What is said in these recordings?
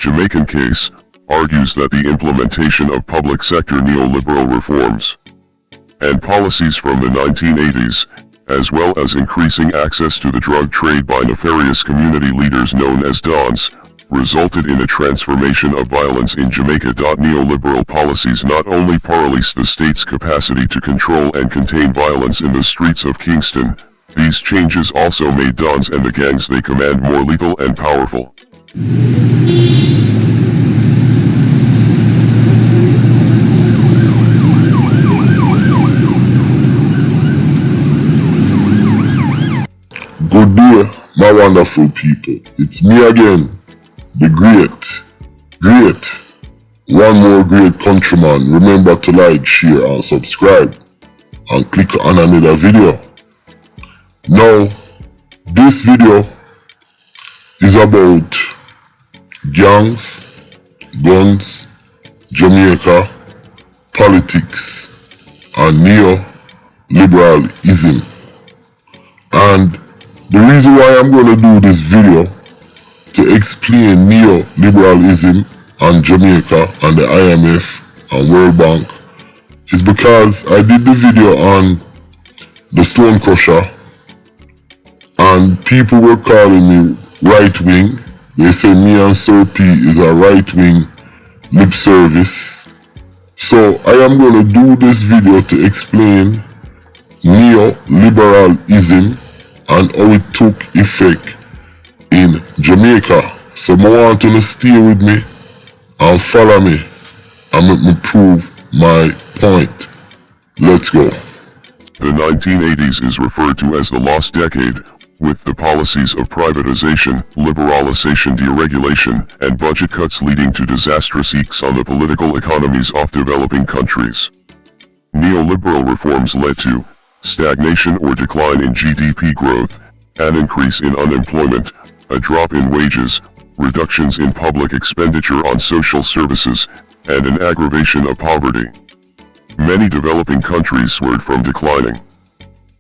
Jamaican case, argues that the implementation of public sector neoliberal reforms and policies from the 1980s, as well as increasing access to the drug trade by nefarious community leaders known as Dons, resulted in a transformation of violence in Jamaica. Neoliberal policies not only paralyzed the state's capacity to control and contain violence in the streets of Kingston, these changes also made Dons and the gangs they command more lethal and powerful. Good day, my wonderful people. It's me again, the great, one more great countryman. Remember to like, share and subscribe and click on another video. Now, this video is about gangs, guns, Jamaica, politics and neoliberalism. And the reason why I'm going to do this video to explain neoliberalism and Jamaica and the IMF and World Bank is because I did the video on the Stone Crusher and people were calling me right wing. They say me and Sir P is a right wing lip service. So I am going to do this video to explain neoliberalism and how it took effect in Jamaica. So I want you to stay with me and follow me and make me prove my point. Let's go. The 1980s is referred to as the lost decade, with the policies of privatization, liberalization, deregulation, and budget cuts leading to disastrous effects on the political economies of developing countries. Neoliberal reforms led to stagnation or decline in GDP growth, an increase in unemployment, a drop in wages, reductions in public expenditure on social services, and an aggravation of poverty. Many developing countries swerved from declining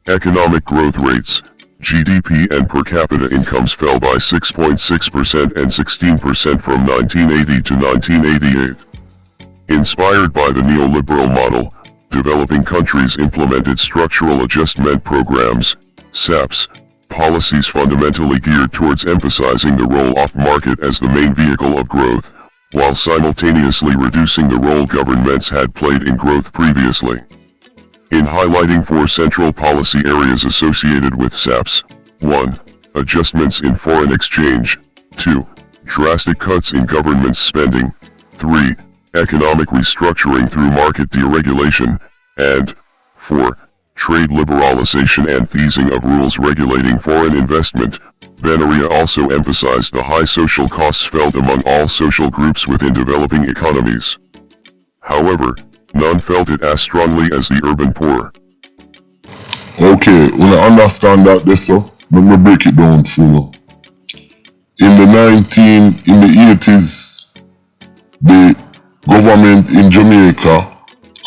economic growth rates. GDP and per capita incomes fell by 6.6% and 16% from 1980 to 1988. Inspired by the neoliberal model, developing countries implemented structural adjustment programs, SAPs, policies fundamentally geared towards emphasizing the role of market as the main vehicle of growth, while simultaneously reducing the role governments had played in growth previously. In highlighting four central policy areas associated with SAPs: 1. Adjustments in foreign exchange. 2. Drastic cuts in government spending. 3. Economic restructuring through market deregulation, and 4. Trade liberalization and easing of rules regulating foreign investment. Benaria also emphasized the high social costs felt among all social groups within developing economies. However, none felt it as strongly as the urban poor. Okay, when I understand that this so, let me break it down for you. In the 80s, the government in Jamaica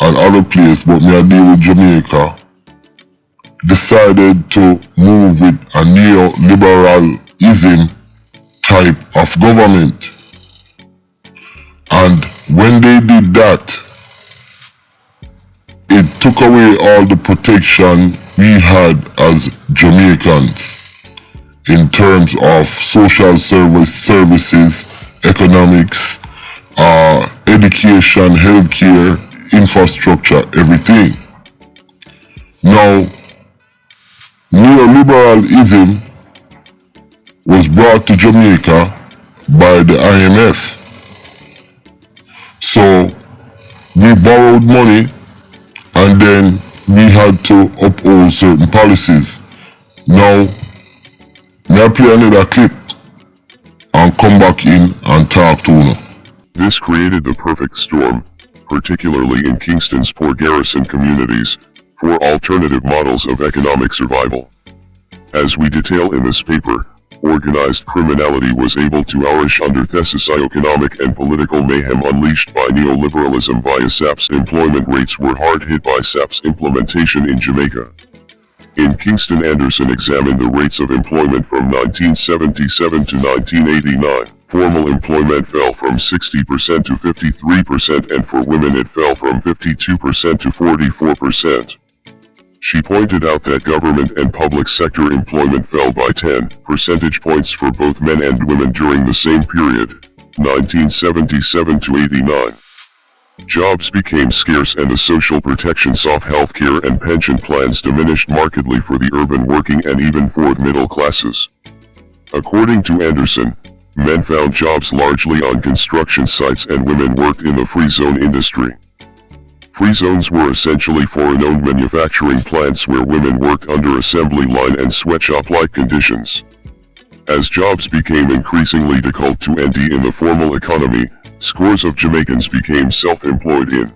and other places, but me I deal with Jamaica, decided to move with a neoliberalism type of government. And when they did that, it took away all the protection we had as Jamaicans in terms of social services, economics, education, healthcare, infrastructure, everything. Now, neoliberalism was brought to Jamaica by the IMF. So, we borrowed money and then we had to uphold certain policies. Now, may I play another clip and come back in and talk to you. This created the perfect storm, particularly in Kingston's poor Garrison communities, for alternative models of economic survival. As we detail in this paper, organized criminality was able to flourish under the socio-economic and political mayhem unleashed by neoliberalism via SAPs. Employment rates were hard hit by SAPs implementation in Jamaica. In Kingston, Anderson examined the rates of employment from 1977 to 1989. formal employment fell from 60% to 53%, and for women it fell from 52% to 44%. She pointed out that government and public sector employment fell by 10 percentage points for both men and women during the same period, 1977 to 89. Jobs became scarce and the social protections of healthcare and pension plans diminished markedly for the urban working and even for the middle classes. According to Anderson, men found jobs largely on construction sites and women worked in the free zone industry. Free zones were essentially foreign-owned manufacturing plants where women worked under assembly line and sweatshop-like conditions. As jobs became increasingly difficult to enter in the formal economy, scores of Jamaicans became self-employed in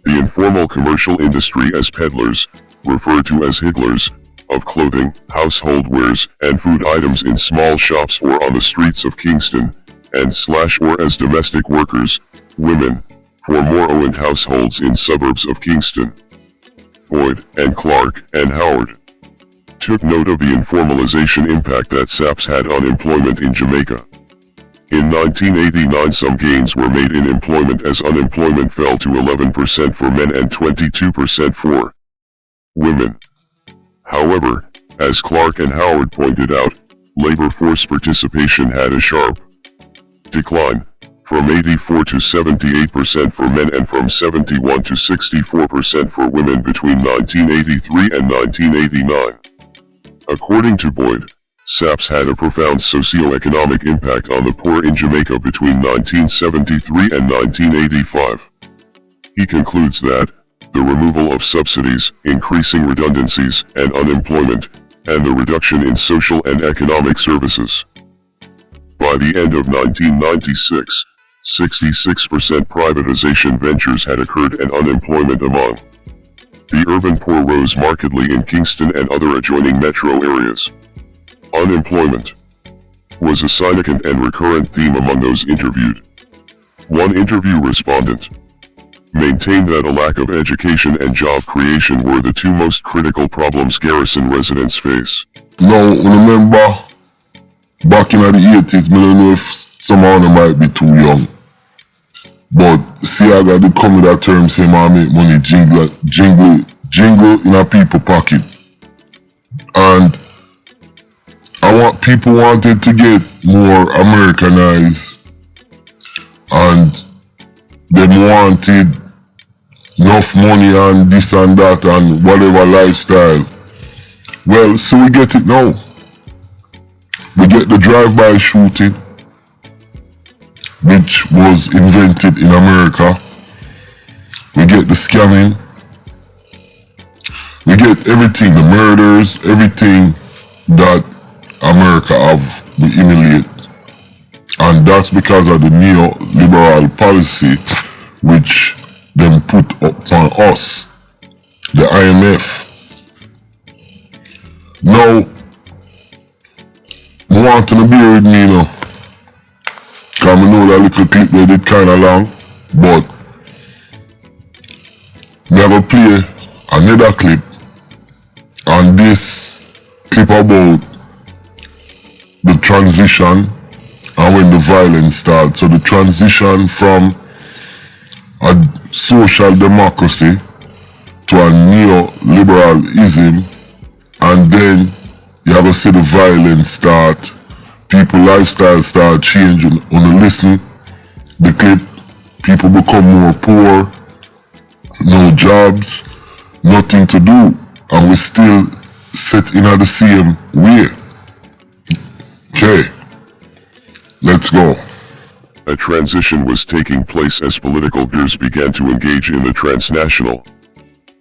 the informal commercial industry as peddlers, referred to as higglers, of clothing, household wares, and food items in small shops or on the streets of Kingston, and/or as domestic workers, women, for more owned households in suburbs of Kingston. Boyd, and Clark, and Howard took note of the informalization impact that SAPS had on employment in Jamaica. In 1989 some gains were made in employment as unemployment fell to 11% for men and 22% for women. However, as Clark and Howard pointed out, labor force participation had a sharp decline, from 84 to 78% for men and from 71 to 64% for women between 1983 and 1989. According to Boyd, SAPS had a profound socio-economic impact on the poor in Jamaica between 1973 and 1985. He concludes that the removal of subsidies, increasing redundancies and unemployment, and the reduction in social and economic services. By the end of 1996, 66% privatization ventures had occurred and unemployment among the urban poor rose markedly in Kingston and other adjoining metro areas. Unemployment was a significant and recurrent theme among those interviewed. One interview respondent maintained that a lack of education and job creation were the two most critical problems Garrison residents face. Now, remember, back in the 80s, I don't know if some of them might be too young. But see, I got the come with that term, say, man, make money jingle in a people pocket. And people wanted to get more Americanized, and they wanted enough money and this and that and whatever lifestyle. Well, so we get it now. We get the drive-by shooting, which was invented in America. We get the scamming. We get everything, the murders, everything that America have, we emulate. And that's because of the neoliberal policy which them put upon us, the IMF. Now, I want to bear with me now, because I know that little clip they did kind of long, but we have to play another clip, and this clip about the transition and when the violence starts. So the transition from a social democracy to a neoliberalism, and then you have to see the violence start, people lifestyle start changing. When you listen the clip, people become more poor, no jobs, nothing to do, and we still set in the same way. Okay, let's go. A transition was taking place as political peers began to engage in the transnational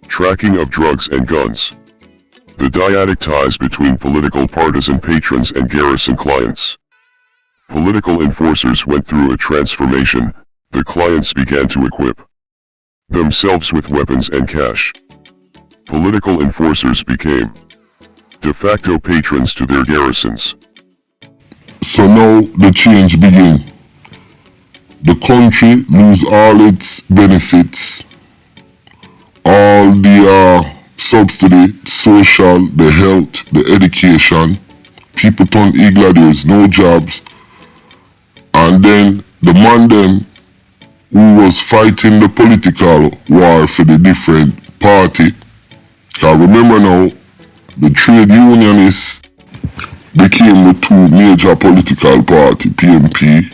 tracking of drugs and guns. The dyadic ties between political partisan patrons and Garrison clients. Political enforcers went through a transformation. The clients began to equip themselves with weapons and cash. Political enforcers became de facto patrons to their garrisons. So now the change begin. The country lose all its benefits, all the subsidy, social, the health, the education. People turn eager, there's no jobs. And then the man them who was fighting the political war for the different party, cause remember now, the trade unionists became the two major political party, PNP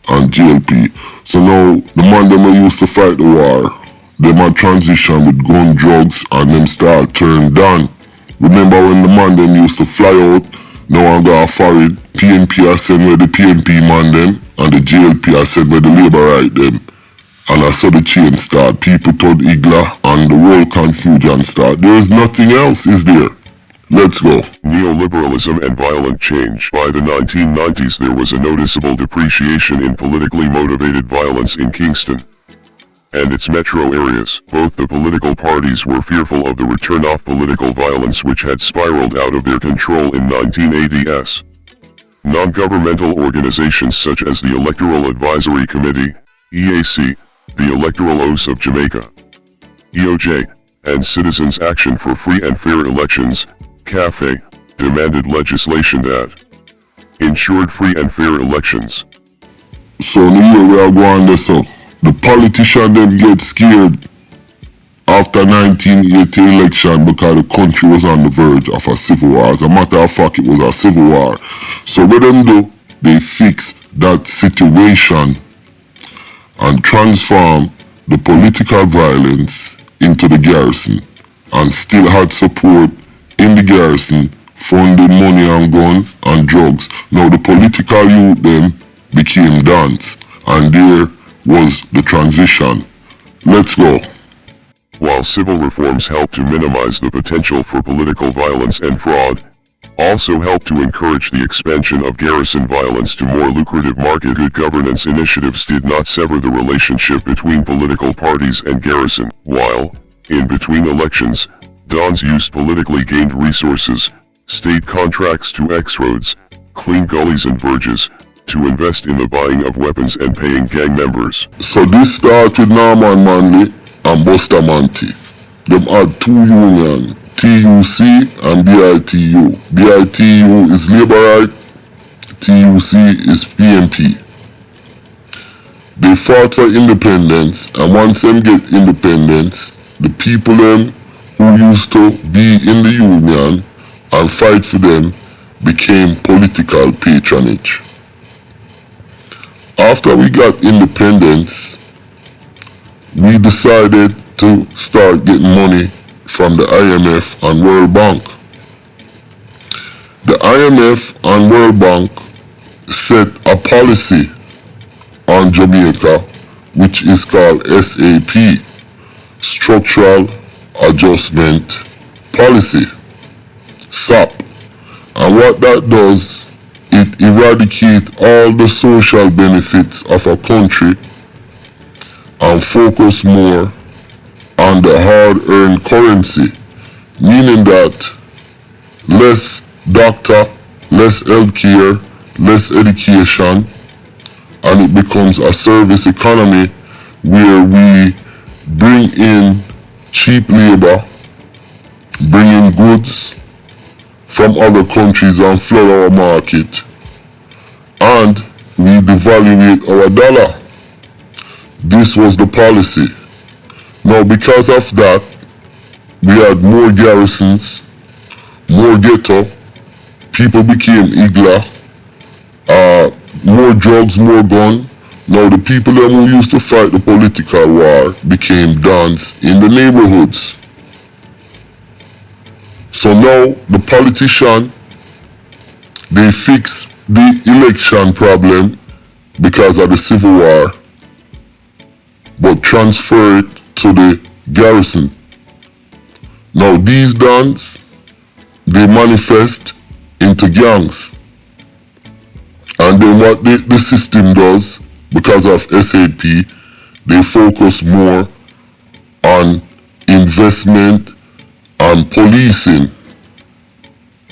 and JLP. So now the man them who used to fight the war, them a transition with gun, drugs, and them start turn down. Remember when the man them used to fly out, now I'm got foreign, PNP are send where the PNP man them, and the JLP are send where the Labour right them. And I saw the chain start, people told Igla, and the world confusion start. There is nothing else, is there? Let's go. Neoliberalism and violent change. By the 1990s there was a noticeable depreciation in politically motivated violence in Kingston and its metro areas. Both the political parties were fearful of the return of political violence which had spiraled out of their control in 1980s. Non-governmental organizations such as the Electoral Advisory Committee, EAC, the Electoral Oath of Jamaica, EOJ, and Citizens Action for Free and Fair Elections, CAFE, demanded legislation that ensured free and fair elections. So here we are going there, so the politicians them get scared after 1980 election because the country was on the verge of a civil war. As a matter of fact, it was a civil war. So what them do, they fix that situation and transform the political violence into the garrison, and still had support in the garrison funding money and gun and drugs. Now the political youth them became dance, and there was the transition. Let's go. While civil reforms helped to minimize the potential for political violence and fraud, also helped to encourage the expansion of garrison violence to more lucrative market. Good governance initiatives did not sever the relationship between political parties and garrison, while, in between elections, dons used politically gained resources, state contracts to X-roads, clean gullies and verges, to invest in the buying of weapons and paying gang members. So this started with Norman Manley and Bustamante. Them had two unions, TUC and BITU. BITU is Labour right, TUC is PNP. They fought for independence, and once them get independence, the people them who used to be in the union and fight for them became political patronage. After we got independence, we decided to start getting money from the IMF and World Bank. The IMF and World Bank set a policy on Jamaica which is called SAP, Structural Adjustment Policy, SAP. And what that does, it eradicates all the social benefits of a country and focus more on the hard-earned currency, meaning that less doctor, less healthcare, less education, and it becomes a service economy where we bring in cheap labor, bring in goods from other countries and flood our market, and we devaluate our dollar. This was the policy. Now because of that, we had more garrisons, more ghetto, people became igla, more drugs, more gun. Now the people them who used to fight the political war became dons in the neighborhoods. So now the politician, they fix the election problem because of the civil war, but transfer it to the garrison. Now these dons, they manifest into gangs. And then what the system does, because of SAP, they focus more on investment and policing.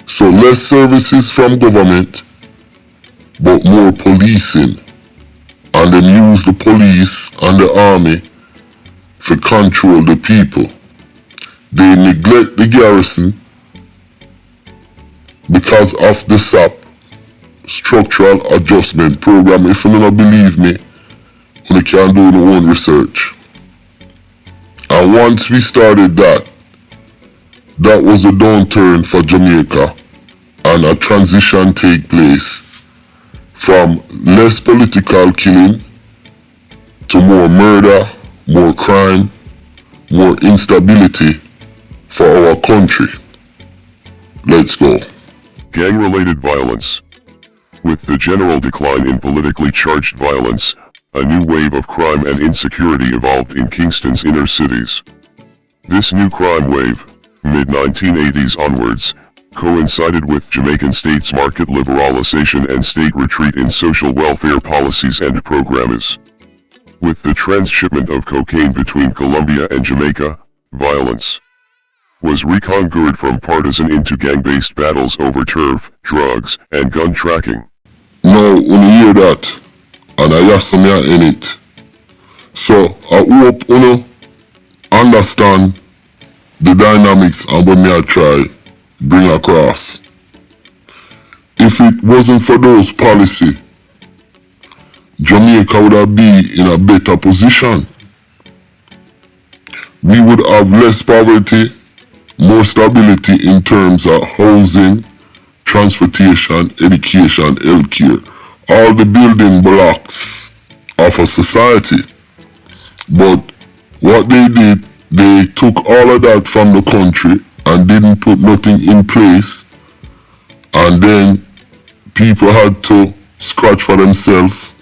So less services from government, but more policing. And then use the police and the army to control the people. They neglect the garrison because of the SAP. structural adjustment program. If you don't believe me, you can do your own research. And once we started that was a downturn for Jamaica, and a transition take place from less political killing to more murder, more crime, more instability for our country. Let's go. Gang-related violence. With the general decline in politically charged violence, a new wave of crime and insecurity evolved in Kingston's inner cities. This new crime wave, mid-1980s onwards, coincided with Jamaican state's market liberalization and state retreat in social welfare policies and programs. With the transshipment of cocaine between Colombia and Jamaica, violence was reconquered from partisan into gang-based battles over turf, drugs, and gun tracking. Now, when you hear that, and I have some in it, so I hope you understand the dynamics and what me I try bring across. If it wasn't for those policy, Jamaica would have been in a better position. We would have less poverty, more stability in terms of housing, transportation, education, healthcare, all the building blocks of a society. But what they did, they took all of that from the country and didn't put nothing in place, and then people had to scratch for themselves,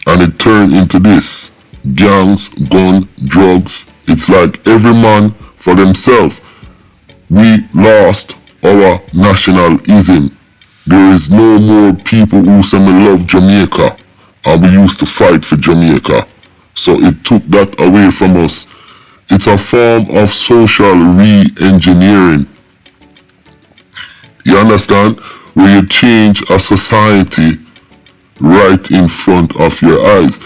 and it turned into this: gangs, gun, drugs. It's like every man for themselves. We lost our nationalism. There is no more people who say we love Jamaica and we used to fight for Jamaica. So it took that away from us. It's a form of social re-engineering. You understand? Where you change a society right in front of your eyes.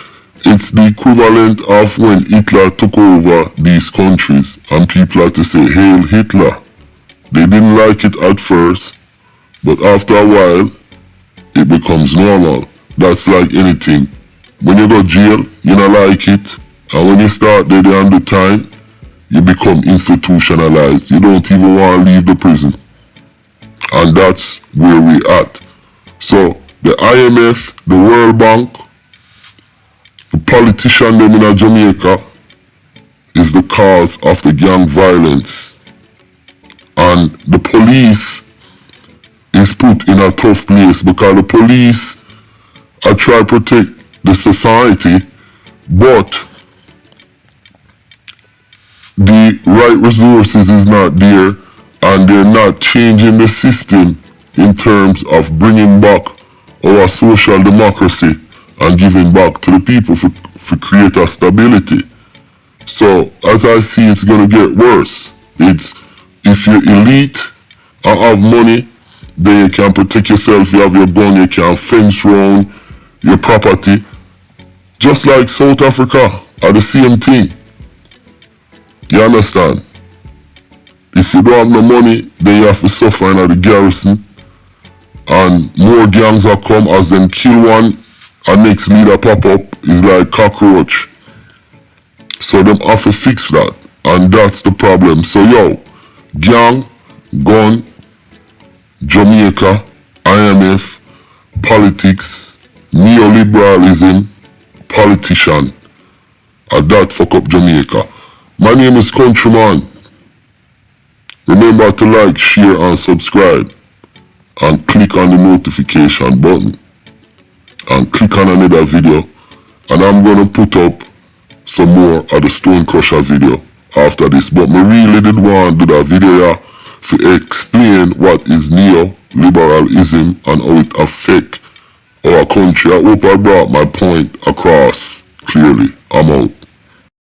It's the equivalent of when Hitler took over these countries and people had to say, "Hail Hitler." They didn't like it at first, but after a while, it becomes normal. That's like anything. When you go to jail, you don't like it, and when you start there on the time, you become institutionalized. You don't even want to leave the prison. And that's where we at. So, the IMF, the World Bank, the politician them in Jamaica is the cause of the gang violence. And the police is put in a tough place because the police are trying to protect the society, but the right resources is not there, and they're not changing the system in terms of bringing back our social democracy and giving back to the people for create a stability. So as I see, it's gonna get worse. It's if you're elite and have money, then you can protect yourself, you have your gun, you can fence round your property. Just like South Africa are the same thing. You understand? If you don't have no money, then you have to suffer in the Garrison. And more gangs are come as them kill one, and next leader pop up is like cockroach. So them have to fix that. And that's the problem. So yo, gang, gun, Jamaica, IMF, politics, neoliberalism, politician, and that fuck up Jamaica. My name is Countryman. Remember to like, share and subscribe, and click on the notification button, and click on another video, and I'm gonna put up some more of the Stone Crusher video after this. But me really did want to do that video to explain what is neoliberalism and how it affects our country. I hope I brought my point across clearly. I'm out.